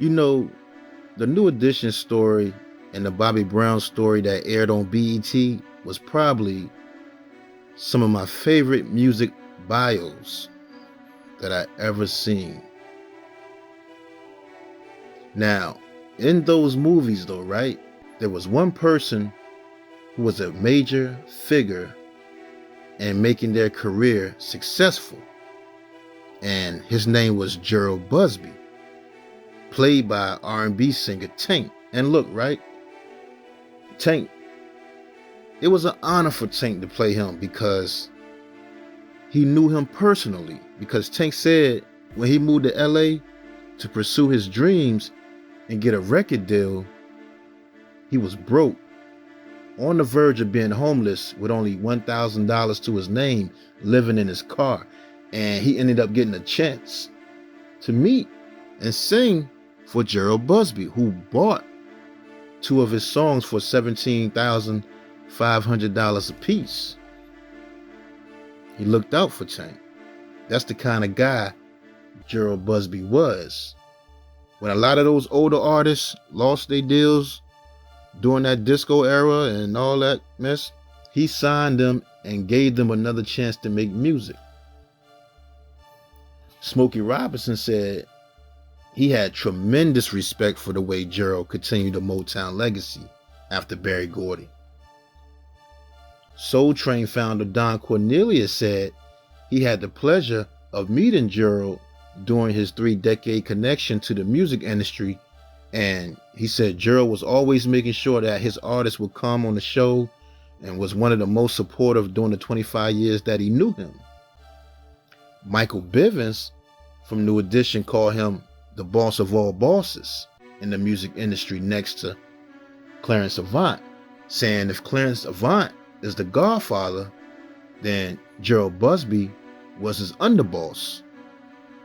You know, the New Edition story and the Bobby Brown story that aired on BET was probably some of my favorite music bios that I ever seen. Now, in those movies though, right, there was one person who was a major figure in making their career successful, and his name was Jheryl Busby, played by R&B singer Tank. And look, right, Tank, it was an honor for Tank to play him because he knew him personally. Because Tank said when he moved to LA to pursue his dreams and get a record deal, he was broke, on the verge of being homeless with only $1,000 to his name, living in his car. And he ended up getting a chance to meet and sing for Jheryl Busby, who bought two of his songs for $17,500 a piece. He looked out for Tank. That's the kind of guy Jheryl Busby was. When a lot of those older artists lost their deals during that disco era and all that mess, he signed them and gave them another chance to make music. Smokey Robinson said he had tremendous respect for the way Jheryl continued the Motown legacy after Berry Gordy. Soul Train founder Don Cornelius said he had the pleasure of meeting Jheryl during his 3-decade connection to the music industry, and he said Jheryl was always making sure that his artists would come on the show and was one of the most supportive during the 25 years that he knew him. Michael Bivins from New Edition called him the boss of all bosses in the music industry next to Clarence Avant, saying if Clarence Avant is the Godfather, then Jheryl Busby was his underboss.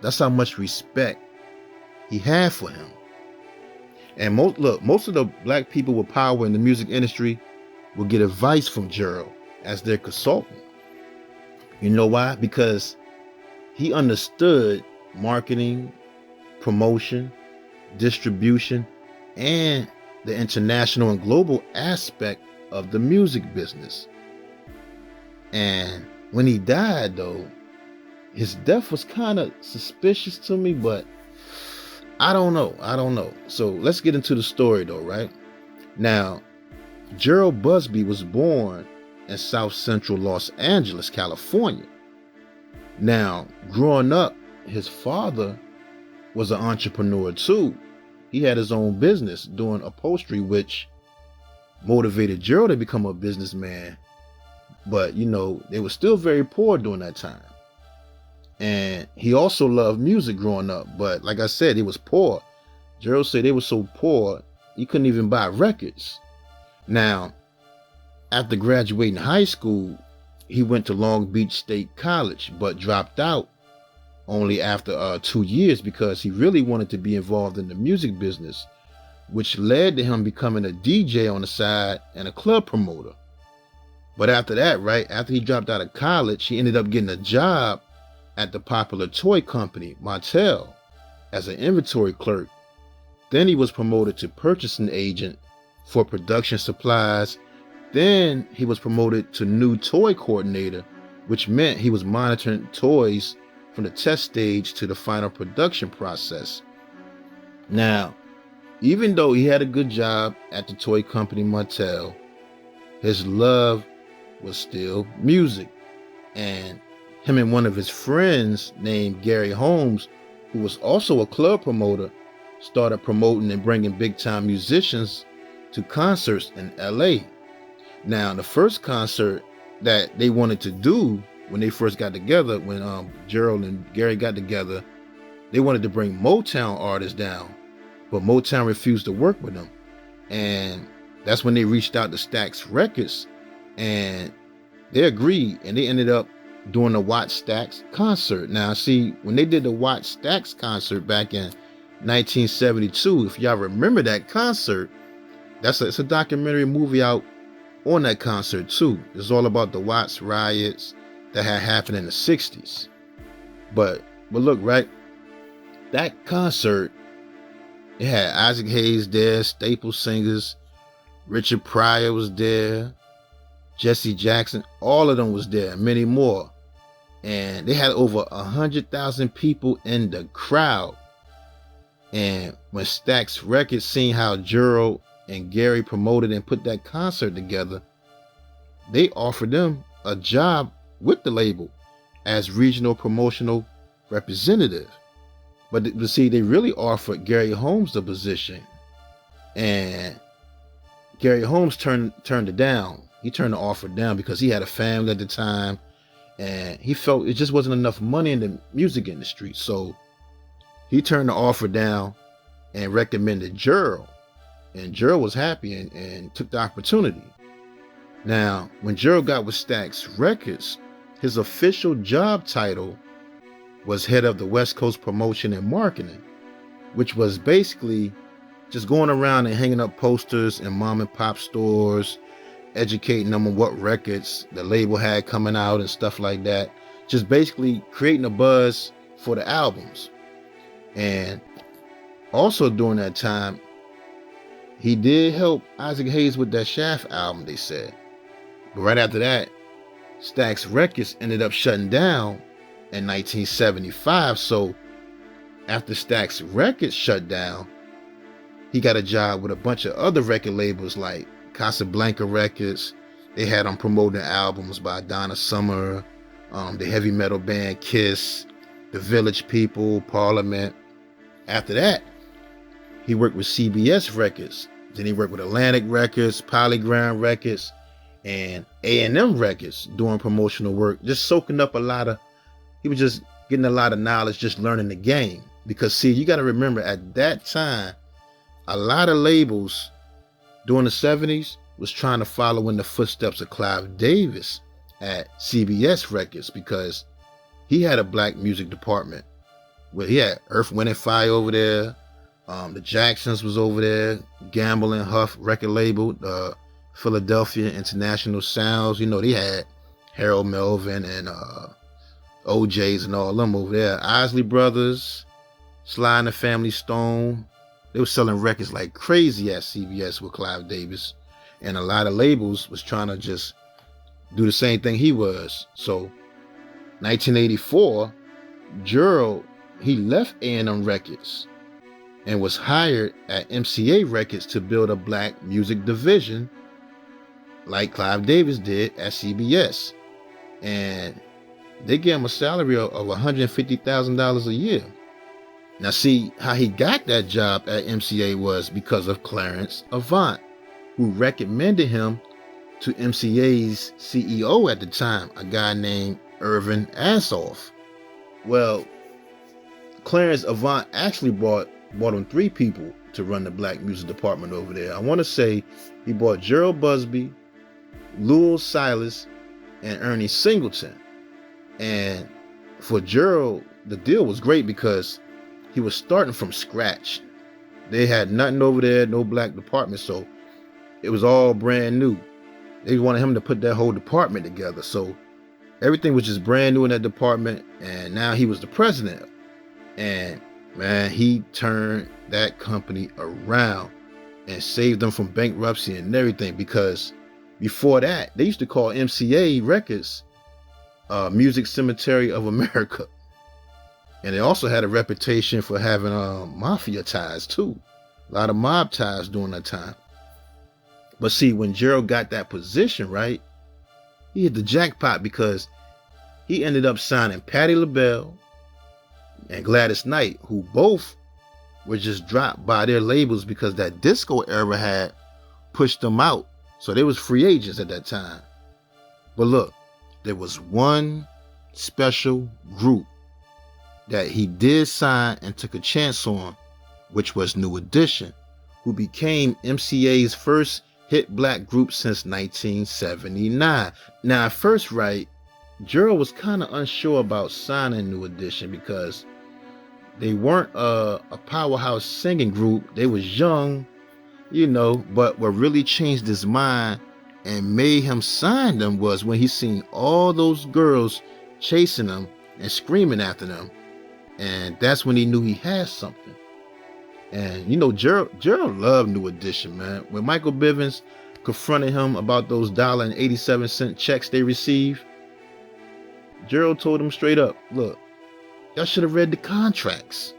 That's how much respect he had for him. And most of the black people with power in the music industry will get advice from Jheryl as their consultant. You know why? Because he understood marketing, promotion, distribution, and the international and global aspect of the music business. And when he died, though, his death was kind of suspicious to me, but I don't know. So let's get into the story though, right? Now, Jheryl Busby was born in South Central Los Angeles, California. Now, growing up, his father was an entrepreneur too. He had his own business doing upholstery, which motivated Jheryl to become a businessman. But, they were still very poor during that time. And he also loved music growing up. But like I said, he was poor. Jheryl said they were so poor, he couldn't even buy records. Now, after graduating high school, he went to Long Beach State College, but dropped out only after 2 years because he really wanted to be involved in the music business, which led to him becoming a DJ on the side and a club promoter. But after that, right, after he dropped out of college, he ended up getting a job at the popular toy company, Motown, as an inventory clerk. Then he was promoted to purchasing agent for production supplies. Then he was promoted to new toy coordinator, which meant he was monitoring toys from the test stage to the final production process. Now, even though he had a good job at the toy company Motown, his love was still music. And him and one of his friends named Gary Holmes, who was also a club promoter, started promoting and bringing big-time musicians to concerts in LA. Now, the first concert that they wanted to do when they first got together, when Jheryl and Gary got together, they wanted to bring Motown artists down, but Motown refused to work with them. And that's when they reached out to Stax Records, and they agreed, and they ended up doing the Watch Stax concert. Now, see, when they did the Watch Stax concert back in 1972, if y'all remember that concert, it's a documentary movie out on that concert too. It's all about the Watts riots that had happened in the 60s. But look, right, that concert It had Isaac Hayes there, staple singers, Richard Pryor was there, Jesse Jackson, all of them was there, many more. And they had over 100,000 people in the crowd. And when Stax Records seen how Jheryl and Gary promoted and put that concert together, they offered them a job with the label as regional promotional representative. But see, they really offered Gary Holmes the position, and Gary Holmes turned it down. He turned the offer down because he had a family at the time, and he felt it just wasn't enough money in the music industry. So he turned the offer down and recommended Jheryl, and Jheryl was happy and took the opportunity. Now, when Jheryl got with Stax Records, his official job title was head of the West Coast promotion and marketing, which was basically just going around and hanging up posters in mom and pop stores, educating them on what records the label had coming out and stuff like that. Just basically creating a buzz for the albums. And also during that time, he did help Isaac Hayes with that Shaft album, they said. But right after that, Stax Records ended up shutting down in 1975. So after Stax Records shut down, he got a job with a bunch of other record labels like Casablanca Records. They had him promoting albums by Donna Summer, the heavy metal band Kiss, the Village People, Parliament. After that, he worked with CBS Records. Then he worked with Atlantic Records, Polygram Records, and A&M Records doing promotional work, just soaking up he was just getting a lot of knowledge, just learning the game. Because see, you got to remember at that time, a lot of labels during the 70s was trying to follow in the footsteps of Clive Davis at CBS Records, because he had a black music department. Well, he had Earth, Wind & Fire over there. The Jacksons was over there. Gamble and Huff record label. Philadelphia International Sounds. You know, they had Harold Melvin and OJ's and all them over there. Isley Brothers, Sly and the Family Stone. They were selling records like crazy at CBS with Clive Davis. And a lot of labels was trying to just do the same thing he was. So 1984, Jheryl, he left A&M Records and was hired at MCA Records to build a black music division like Clive Davis did at CBS. And they gave him a salary of $150,000 a year. Now see, how he got that job at MCA was because of Clarence Avant, who recommended him to MCA's CEO at the time, a guy named Irvin Assoff. Well, Clarence Avant actually brought him 3 people to run the black music department over there. I want to say he brought Jheryl Busby, Lewis Silas, and Ernie Singleton. And for Jheryl, the deal was great because he was starting from scratch. They had nothing over there, no black department, so it was all brand new. They wanted him to put that whole department together. So everything was just brand new in that department, and now he was the president. And man, he turned that company around and saved them from bankruptcy and everything, because before that, they used to call MCA Records Music Cemetery of America. And they also had a reputation for having mafia ties too. A lot of mob ties during that time. But see, when Jheryl got that position, right, he hit the jackpot, because he ended up signing Patti LaBelle and Gladys Knight, who both were just dropped by their labels because that disco era had pushed them out. So they was free agents at that time. But look, there was one special group that he did sign and took a chance on, which was New Edition, who became MCA's first hit black group since 1979. Now at first, right, Jheryl was kind of unsure about signing New Edition because they weren't a powerhouse singing group. They was young, you know, but what really changed his mind and made him sign them was when he seen all those girls chasing him and screaming after them. And that's when he knew he had something. And Jheryl loved New Edition, man. When Michael Bivins confronted him about those $1.87 checks they received, Jheryl told him straight up, look, y'all should have read the contracts.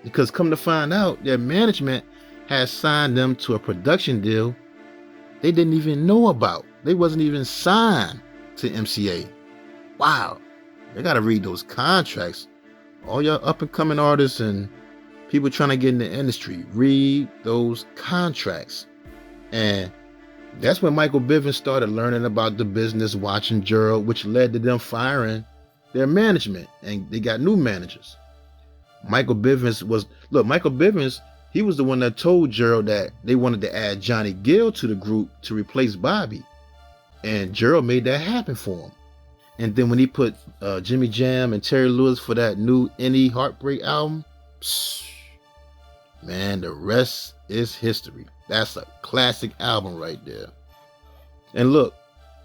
Because come to find out, their management had signed them to a production deal they didn't even know about. They wasn't even signed to MCA. Wow. You gotta read those contracts. All y'all up and coming artists and people trying to get in the industry, read those contracts. And that's when Michael Bivins started learning about the business, watching Jheryl, which led to them firing their management, and they got new managers. Michael Bivins, he was the one that told Jheryl that they wanted to add Johnny Gill to the group to replace Bobby. And Jheryl made that happen for him. And then when he put Jimmy Jam and Terry Lewis for that new Any Heartbreak album, man, the rest is history. That's a classic album right there. And look,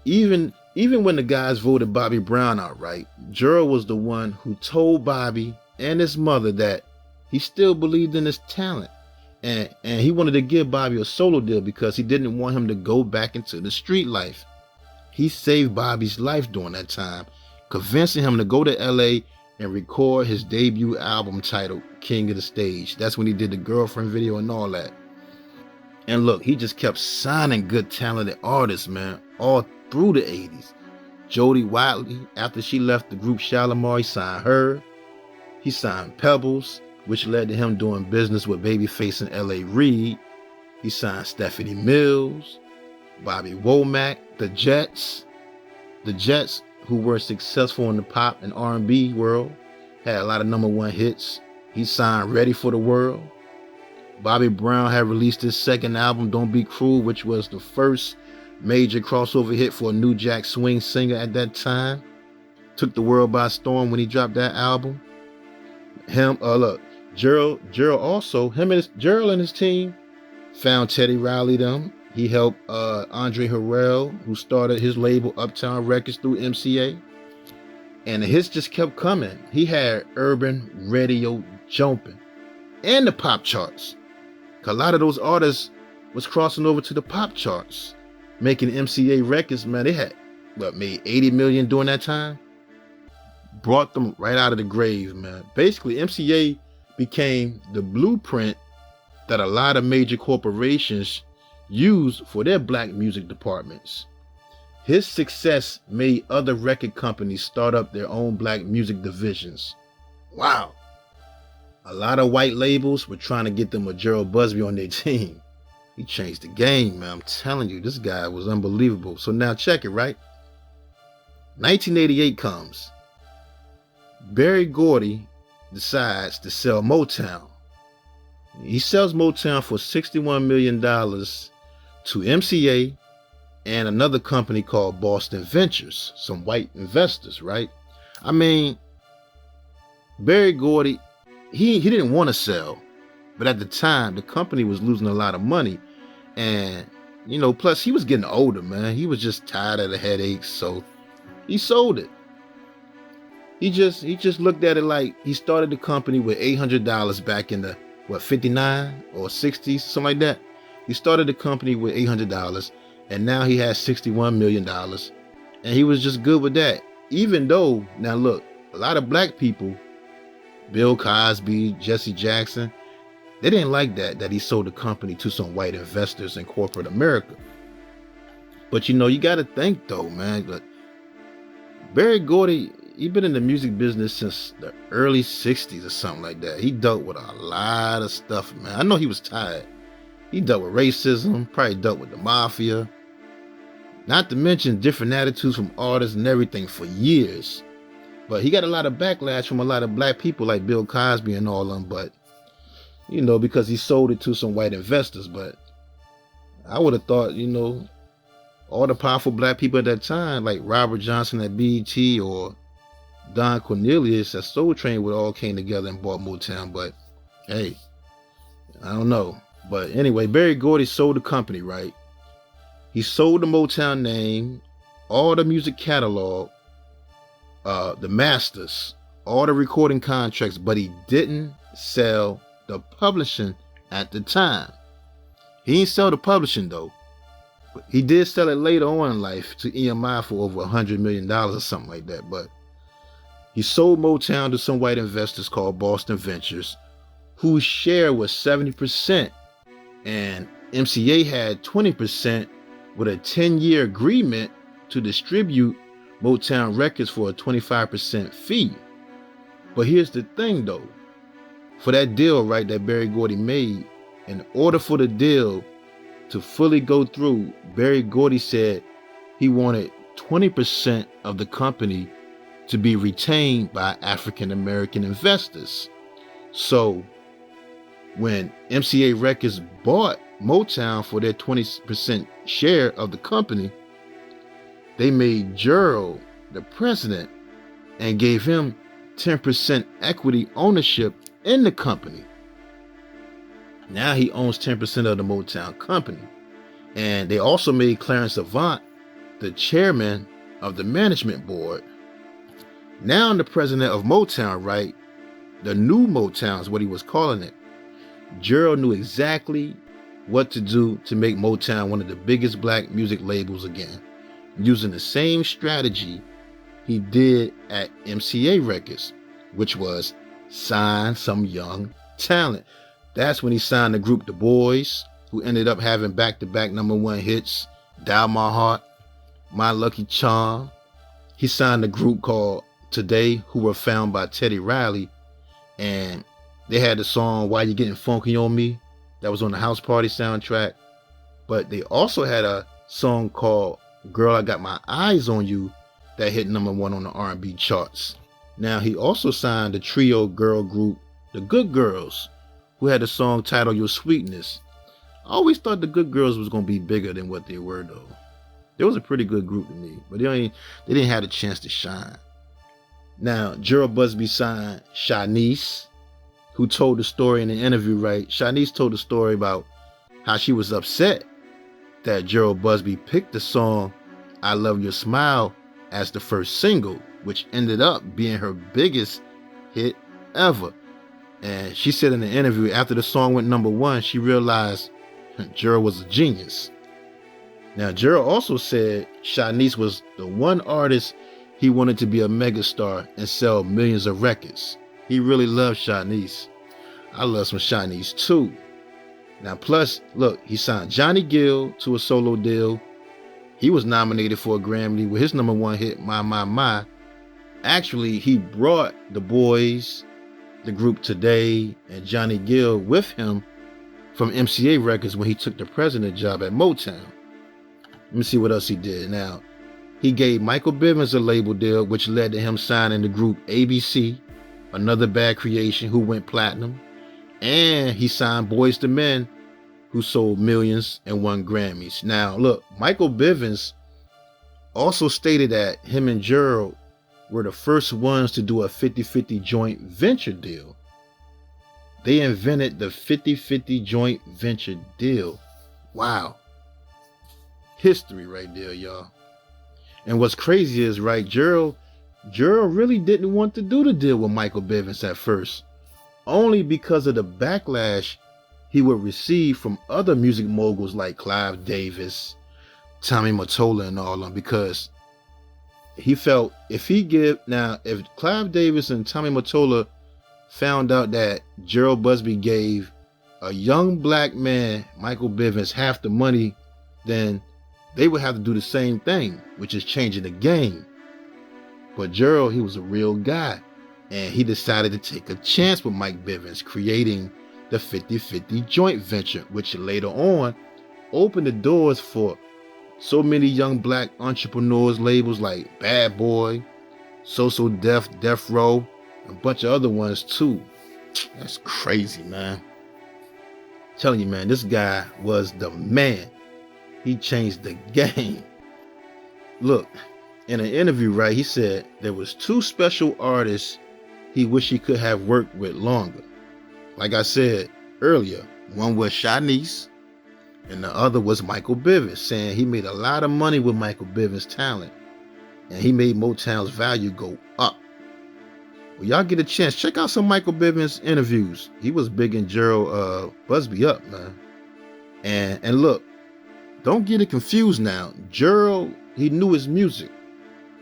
even when the guys voted Bobby Brown out, right, Jheryl was the one who told Bobby and his mother that he still believed in his talent. And he wanted to give Bobby a solo deal because he didn't want him to go back into the street life. He saved Bobby's life during that time, convincing him to go to LA and record his debut album titled King of the Stage. That's when he did the Girlfriend video and all that. And look, he just kept signing good talented artists, man, all through the 80s. Jody Watley, after she left the group Shalimar, he signed her. He signed Pebbles, which led to him doing business with Babyface and L.A. Reid. He signed Stephanie Mills, Bobby Womack, the Jets. The Jets, who were successful in the pop and R&B world, had a lot of #1 hits. He signed Ready for the World. Bobby Brown had released his second album, Don't Be Cruel, which was the first major crossover hit for a new jack swing singer at that time. Took the world by storm when he dropped that album. Jheryl and his team found Teddy Riley them. He helped Andre Harrell, who started his label Uptown Records through MCA. And the hits just kept coming. He had urban radio jumping and the pop charts. A lot of those artists was crossing over to the pop charts, making MCA records, man. They had made 80 million during that time. Brought them right out of the grave, man. Basically, MCA became the blueprint that a lot of major corporations use for their black music departments. His success made other record companies start up their own black music divisions. Wow. A lot of white labels were trying to get them a Jheryl Busby on their team. He changed the game, man. I'm telling you, this guy was unbelievable. So now check it, right? 1988 comes. Berry Gordy decides to sell Motown. He sells Motown for $61 million to MCA and another company called Boston Ventures, some white investors, right? I mean, Berry Gordy, he didn't want to sell, but at the time, the company was losing a lot of money. And, plus he was getting older, man. He was just tired of the headaches, so he sold it. He just looked at it like he started the company with $800 back in the, 59 or 60, something like that. He started the company with $800, and now he has $61 million. And he was just good with that. Even though, now look, a lot of black people, Bill Cosby, Jesse Jackson, they didn't like that he sold the company to some white investors in corporate America. But you got to think though, man, that Berry Gordy, he been in the music business since the early 60s or something like that. He dealt with a lot of stuff, man. I know he was tired. He dealt with racism, probably dealt with the mafia. Not to mention different attitudes from artists and everything for years. But he got a lot of backlash from a lot of black people like Bill Cosby and all them, but, because he sold it to some white investors. But I would have thought, all the powerful black people at that time, like Robert Johnson at BET or Don Cornelius at Soul Train, would all came together and bought Motown. But hey, I don't know. But anyway, Berry Gordy sold the company, right? He sold the Motown name, all the music catalog, the masters, all the recording contracts, but he didn't sell the publishing at the time. He didn't sell the publishing though. But he did sell it later on in life to EMI for over $100 million or something like that. But he sold Motown to some white investors called Boston Ventures, whose share was 70%, and MCA had 20% with a 10-year agreement to distribute Motown records for a 25% fee. But here's the thing though, for that deal, right, that Berry Gordy made, in order for the deal to fully go through, Berry Gordy said he wanted 20% of the company to be retained by African American investors. So when MCA Records bought Motown for their 20% share of the company, they made Jheryl the president and gave him 10% equity ownership in the company. Now he owns 10% of the Motown company. And they also made Clarence Avant the chairman of the management board. Now the president of Motown, right? The new Motown is what he was calling it. Jheryl knew exactly what to do to make Motown one of the biggest black music labels again, using the same strategy he did at MCA Records, which was sign some young talent. That's when he signed the group The Boys, who ended up having back-to-back #1 hits, Dial My Heart, My Lucky Charm. He signed a group called Today, who were found by Teddy Riley, and they had the song Why You Getting Funky on Me that was on the House Party soundtrack. But they also had a song called Girl, I Got My Eyes on You that hit #1 on the R&B charts. Now he also signed the trio girl group The Good Girls, who had a song titled Your Sweetness. I always thought the Good Girls was going to be bigger than what they were though. They was a pretty good group to me, but they didn't have a chance to shine. Now, Jheryl Busby signed Shanice, who told the story in the interview, right? Shanice told the story about how she was upset that Jheryl Busby picked the song I Love Your Smile as the first single, which ended up being her biggest hit ever. And she said in the interview, after the song went #1, she realized Jheryl was a genius. Now, Jheryl also said Shanice was the one artist he wanted to be a megastar and sell millions of records. He really loved Shanice. I love some Shanice too. Now, plus, look, he signed Johnny Gill to a solo deal. He was nominated for a Grammy with his #1 hit, My, My, My. Actually, he brought The Boys, the group Today, and Johnny Gill with him from MCA Records when he took the president job at Motown. Let me see what else he did. Now, he gave Michael Bivins a label deal, which led to him signing the group ABC, another bad creation, who went platinum. And he signed Boyz II Men, who sold millions and won Grammys. Now, look, Michael Bivins also stated that him and Jheryl were the first ones to do a 50-50 joint venture deal. They invented the 50-50 joint venture deal. Wow. History right there, y'all. And what's crazy is, right, Jheryl really didn't want to do the deal with Michael Bivins at first, only because of the backlash he would receive from other music moguls like Clive Davis, Tommy Mottola, and all of them, because he felt if Clive Davis and Tommy Mottola found out that Jheryl Busby gave a young black man, Michael Bivins, half the money, then they would have to do the same thing, which is changing the game. But Jheryl, he was a real guy, and he decided to take a chance with Mike Bivins, creating the 50-50 joint venture, which later on opened the doors for so many young black entrepreneurs, labels like Bad Boy, So Def, Death Row, and a bunch of other ones too. That's crazy, man. I'm telling you, man, this guy was the man. He changed the game. Look, in an interview, right, he said there was 2 special artists he wished he could have worked with longer. Like I said earlier, one was Shanice, and the other was Michael Bivins, saying he made a lot of money with Michael Bivins' talent, and he made Motown's value go up. When y'all get a chance, check out some Michael Bivins interviews. He was big in Jheryl Busby up, man. And look, don't get it confused now. Jheryl, he knew his music.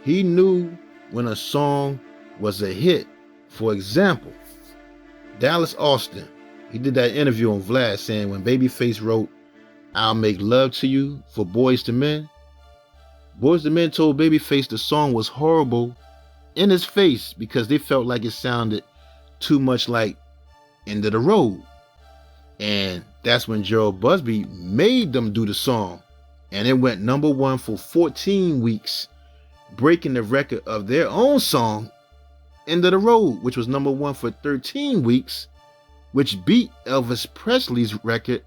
He knew when a song was a hit. For example, Dallas Austin, he did that interview on Vlad saying when Babyface wrote I'll Make Love to You for Boyz II Men, Boyz II Men told Babyface the song was horrible in his face because they felt like it sounded too much like End of the Road. And that's when Jheryl Busby made them do the song. And it went number one for 14 weeks, breaking the record of their own song, End of the Road, which was number one for 13 weeks, which beat Elvis Presley's record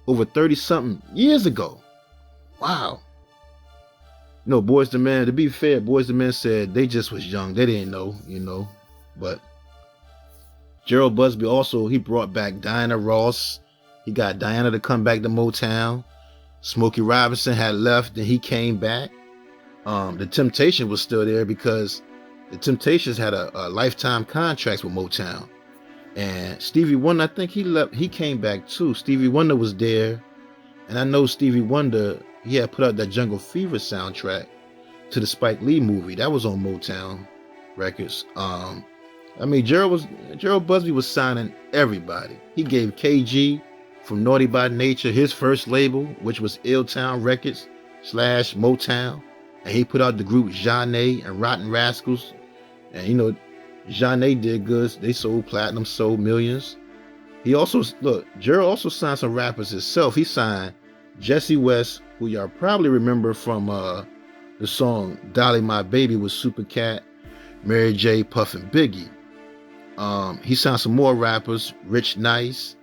over 30-something years ago. Wow. No, Boyz II Men, to be fair, Boyz II Men said they just was young. They didn't know, But Jheryl Busby also, he brought back Diana Ross. He got Diana to come back to Motown. Smokey Robinson had left, and he came back. The Temptations was still there because the Temptations had a lifetime contract with Motown. And Stevie Wonder, I think he left. He came back too. Stevie Wonder was there. And I know Stevie Wonder, he had put out that Jungle Fever soundtrack to the Spike Lee movie. That was on Motown Records. Jheryl Busby was signing everybody. He gave KG from Naughty by Nature his first label, which was Illtown Records / Motown. And he put out the group Zhané and Rotten Rascals. And Zhané did good. They sold platinum, sold millions. Jheryl also signed some rappers himself. He signed Jesse West, who y'all probably remember from the song Dolly My Baby with Super Cat, Mary J, Puff, and Biggie. He signed some more rappers, Rich Nice,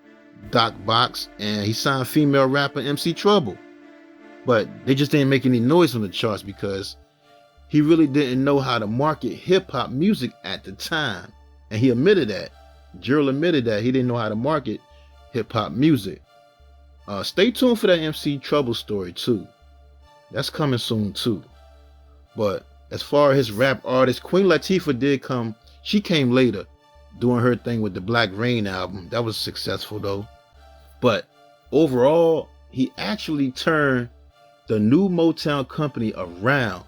Doc Box, and he signed female rapper MC Trouble. But they just didn't make any noise on the charts because he really didn't know how to market hip-hop music at the time. And he admitted that. Jheryl admitted that he didn't know how to market hip-hop music. Stay tuned for that MC Trouble story too. That's coming soon too. But as far as his rap artist, Queen Latifah did come. She came later, doing her thing with the Black Rain album. That was successful though. But overall, he actually turned the new Motown company around.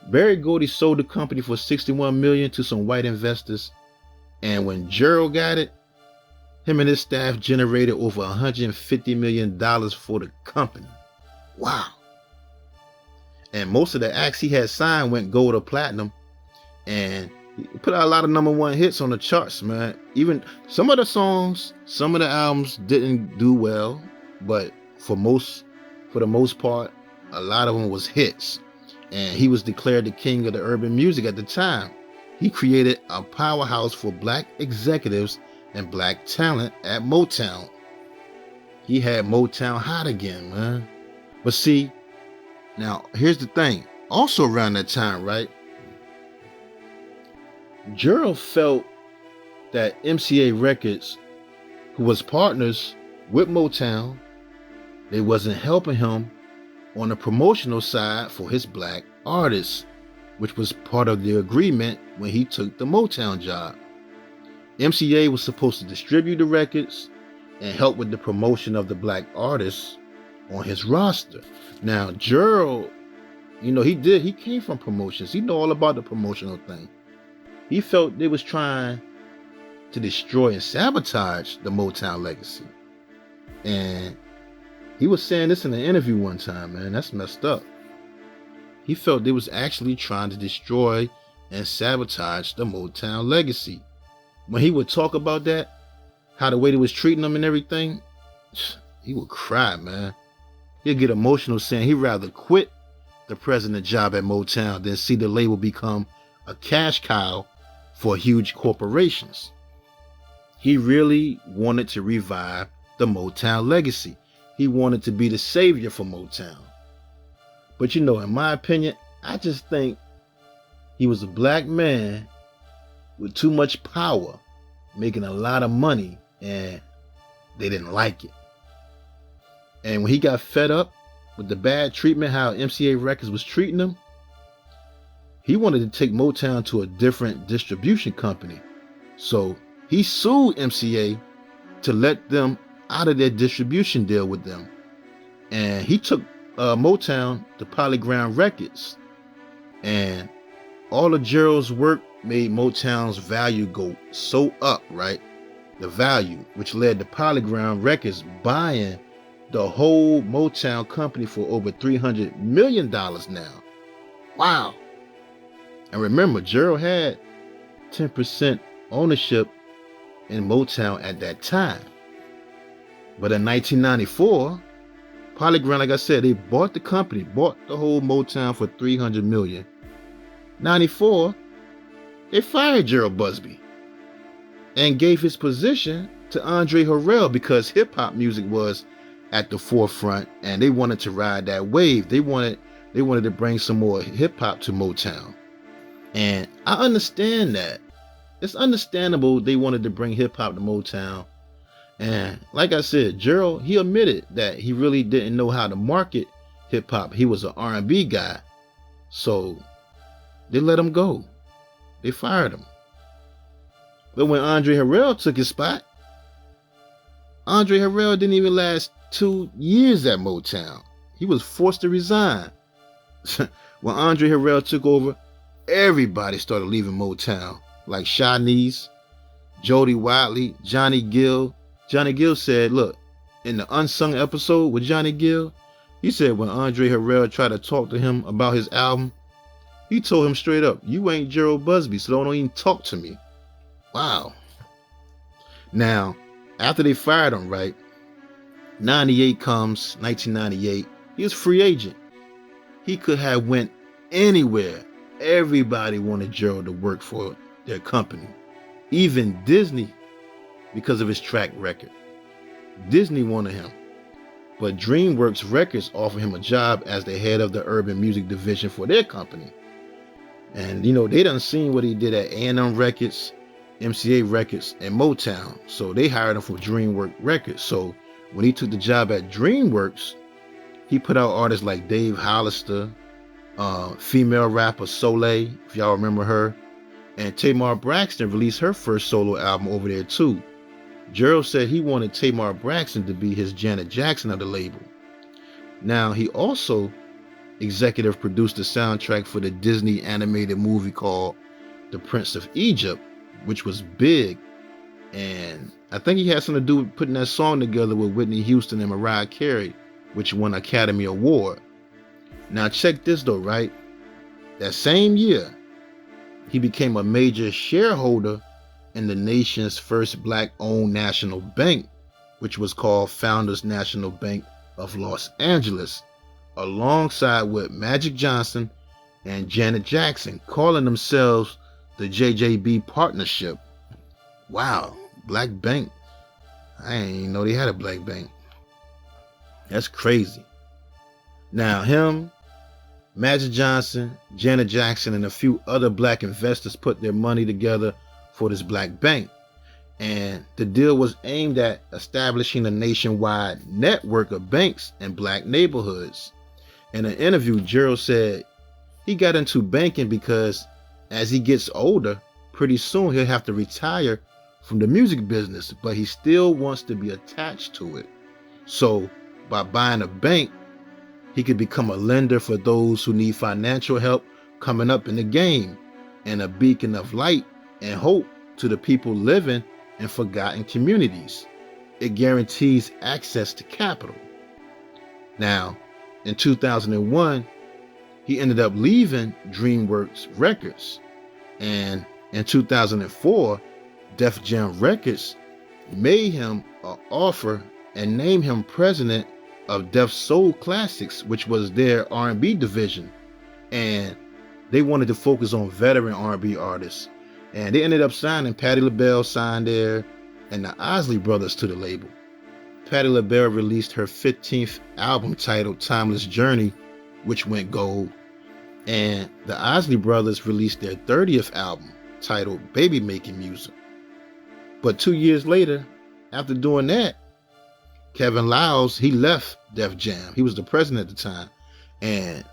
Berry Gordy sold the company for $61 million to some white investors. And when Jheryl got it, him and his staff generated over $150 million for the company. Wow. And most of the acts he had signed went gold or platinum. And he put out a lot of number one hits on the charts, man. Even some of the songs, some of the albums didn't do well. But for the most part, a lot of them was hits. And he was declared the king of the urban music at the time. He created a powerhouse for black executives and black talent at Motown. He had Motown hot again, man. But see, now here's the thing. Also around that time, right? Jheryl felt that MCA Records, who was partners with Motown, they wasn't helping him on the promotional side for his black artists, which was part of the agreement when he took the Motown job. MCA was supposed to distribute the records and help with the promotion of the black artists on his roster. Now, Jheryl, he came from promotions. He know all about the promotional thing. He felt they was trying to destroy and sabotage the Motown legacy. And he was saying this in an interview one time, man. That's messed up. He felt they was actually trying to destroy and sabotage the Motown legacy. When he would talk about that, how the way they was treating him and everything, he would cry, man. He'd get emotional saying he'd rather quit the president job at Motown than see the label become a cash cow for huge corporations. He really wanted to revive the Motown legacy. He wanted to be the savior for Motown. But in my opinion, I just think he was a black man with too much power, making a lot of money, and they didn't like it. And when he got fed up with the bad treatment, how MCA Records was treating him, he wanted to take Motown to a different distribution company. So he sued MCA to let them out of their distribution deal with them. And he took Motown to Polygram Records. And all of Jheryl's work made Motown's value go so up, right? The value, which led to Polygram Records buying the whole Motown company for over $300 million now. Wow. And remember, Jheryl had 10% ownership in Motown at that time. But in 1994, Polygram, like I said, they bought the company, bought the whole Motown for $300 million. 94, they fired Jheryl Busby and gave his position to Andre Harrell because hip-hop music was at the forefront and they wanted to ride that wave. They wanted to bring some more hip-hop to Motown. And I understand that. It's understandable they wanted to bring hip-hop to Motown. And like I said, Jheryl, he admitted that he really didn't know how to market hip-hop. He was an R&B guy. So they let him go. They fired him. But when Andre Harrell took his spot, Andre Harrell didn't even last 2 years at Motown. He was forced to resign. When Andre Harrell took over, everybody started leaving Motown, like Shanice, Jody Watley, Johnny Gill. Johnny Gill said, look, in the unsung episode with Johnny Gill, he said when Andre Harrell tried to talk to him about his album, he told him straight up, you ain't Jheryl Busby, so don't even talk to me. Wow. Now, after they fired him, right, 98 comes, 1998, he was free agent. He could have went anywhere. Everybody wanted Jheryl to work for their company. Even Disney, because of his track record. Disney wanted him. But DreamWorks Records offered him a job as the head of the urban music division for their company. And, you know, they done seen what he did at A&M Records, MCA Records, and Motown. So they hired him for DreamWorks Records. So when he took the job at DreamWorks, he put out artists like Dave Hollister, female rapper Soleil, if y'all remember her, and Tamar Braxton released her first solo album over there too. Jheryl said he wanted Tamar Braxton to be his Janet Jackson of the label. Now, he also executive produced the soundtrack for the Disney animated movie called The Prince of Egypt, which was big. And I think he had something to do with putting that song together with Whitney Houston and Mariah Carey, which won an Academy Award. Now, check this though, right? That same year, he became a major shareholder in the nation's first black-owned national bank, which was called Founders National Bank of Los Angeles, alongside with Magic Johnson and Janet Jackson, calling themselves the JJB Partnership. Wow, black bank. I didn't even know they had a black bank. That's crazy. Now, him, Magic Johnson, Janet Jackson, and a few other black investors put their money together for this black bank. And the deal was aimed at establishing a nationwide network of banks in black neighborhoods. In an interview, Jheryl said he got into banking because as he gets older, pretty soon he'll have to retire from the music business, but he still wants to be attached to it. So by buying a bank, he could become a lender for those who need financial help coming up in the game, and a beacon of light and hope to the people living in forgotten communities. It guarantees access to capital. Now, in 2001, he ended up leaving DreamWorks Records, and in 2004, Def Jam Records made him an offer and named him president of Def Soul Classics, which was their R&B division, and they wanted to focus on veteran R&B artists. And they ended up signing Patti LaBelle, signed there, and the Isley Brothers to the label. Patti LaBelle released her 15th album titled Timeless Journey, which went gold. And the Isley Brothers released their 30th album titled Baby Making Music. But 2 years later, after doing that, Kevin Liles, he left Def Jam. He was the president at the time. And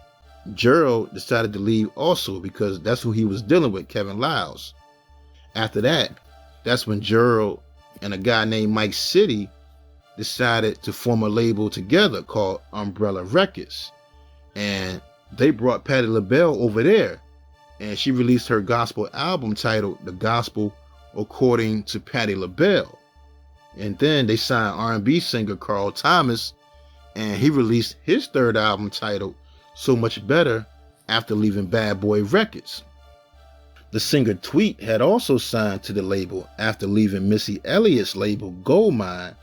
Jheryl decided to leave also because that's who he was dealing with, Kevin Liles. After that, That's when Jheryl and a guy named Mike City decided to form a label together called Umbrella Records. And they brought Patti LaBelle over there, and she released her gospel album titled The Gospel According to Patti LaBelle. And then they signed R&B singer Carl Thomas, and he released his third album titled So Much Better after leaving Bad Boy Records. The singer Tweet had also signed to the label after leaving Missy Elliott's label Goldmine,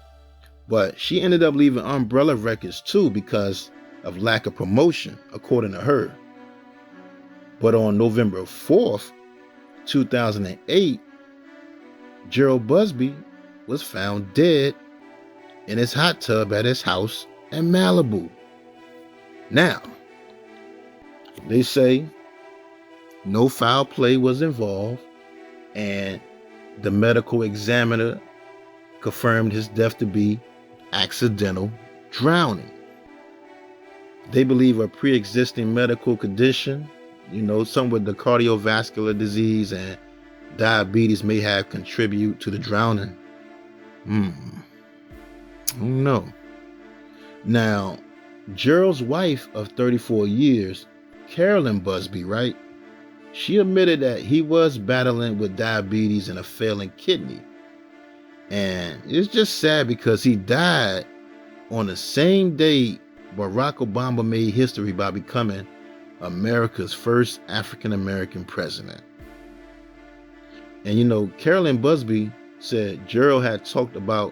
but she ended up leaving Umbrella Records too because of lack of promotion, according to her. But on November 4th, 2008, Jheryl Busby was found dead in his hot tub at his house in Malibu. Now, they say no foul play was involved, and the medical examiner confirmed his death to be accidental drowning. They believe a pre-existing medical condition, some with the cardiovascular disease and diabetes may have contributed to the drowning. I don't know. Now, Jheryl's wife of 34 years, Carolyn Busby, right? She admitted that he was battling with diabetes and a failing kidney. And it's just sad because he died on the same day Barack Obama made history by becoming America's first African-American president. And Carolyn Busby said Jheryl had talked about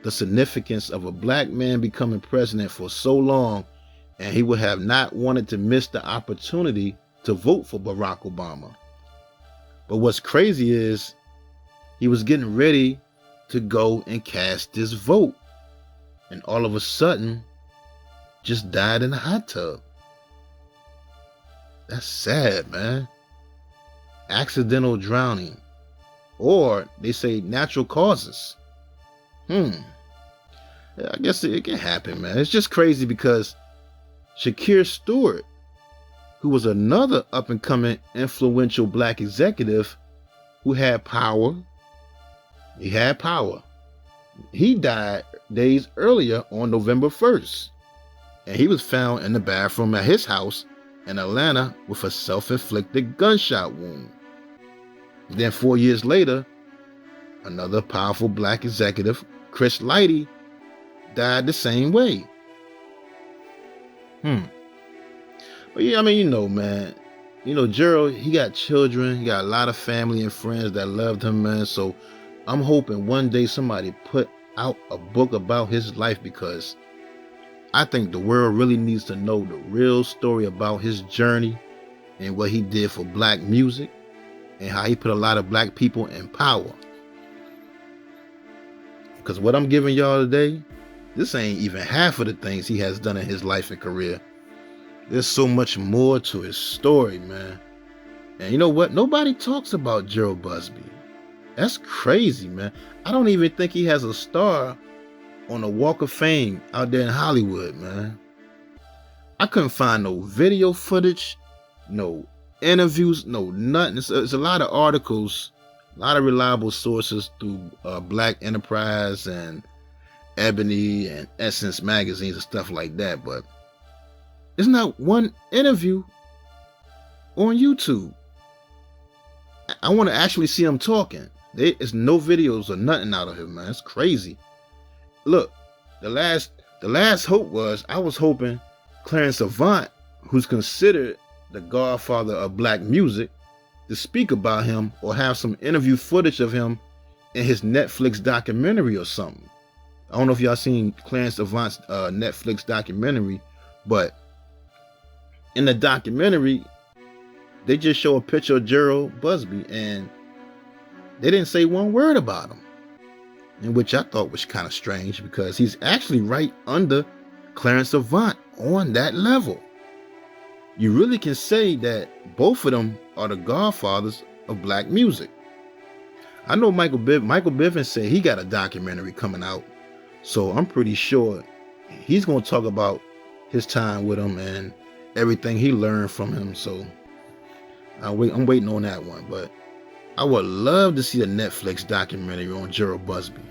the significance of a black man becoming president for so long, and he would have not wanted to miss the opportunity to vote for Barack Obama. But what's crazy is he was getting ready to go and cast his vote, and all of a sudden just died in a hot tub. That's sad, man. Accidental drowning, or they say natural causes. I guess it can happen, man. It's just crazy because Shakir Stewart, who was another up-and-coming influential black executive who had power, he died days earlier on November 1st. And he was found in the bathroom at his house in Atlanta with a self-inflicted gunshot wound. Then 4 years later, another powerful black executive, Chris Lighty, died the same way. But yeah, man. Jheryl, he got children, he got a lot of family and friends that loved him, man. So I'm hoping one day somebody put out a book about his life, because I think the world really needs to know the real story about his journey and what he did for black music and how he put a lot of black people in power. Because what I'm giving y'all today, this ain't even half of the things he has done in his life and career. There's so much more to his story, man. And you know what? Nobody talks about Jheryl Busby. That's crazy, man. I don't even think he has a star on the Walk of Fame out there in Hollywood, man. I couldn't find no video footage, no interviews, no nothing. It's a lot of articles, a lot of reliable sources through Black Enterprise and Ebony and Essence magazines and stuff like that, but there's not one interview on YouTube. I want to actually see him talking. There's no videos or nothing out of him, man. It's crazy. Look, the last hope was, I was hoping Clarence Avant, who's considered the godfather of black music, to speak about him or have some interview footage of him in his Netflix documentary or something. I don't know if y'all seen Clarence Avant's Netflix documentary, but in the documentary, they just show a picture of Jheryl Busby and they didn't say one word about him. In which I thought was kind of strange, because he's actually right under Clarence Avant on that level. You really can say that both of them are the godfathers of black music. I know Michael Bivins said he got a documentary coming out, so I'm pretty sure he's going to talk about his time with him and everything he learned from him. So I'm waiting on that one, but I would love to see a Netflix documentary on Jheryl Busby.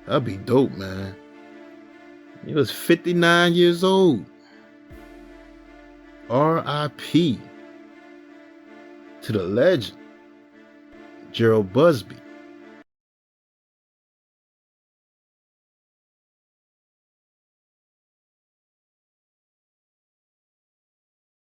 That'd be dope, man. He was 59 years old. R.I.P. to the legend, Jheryl Busby.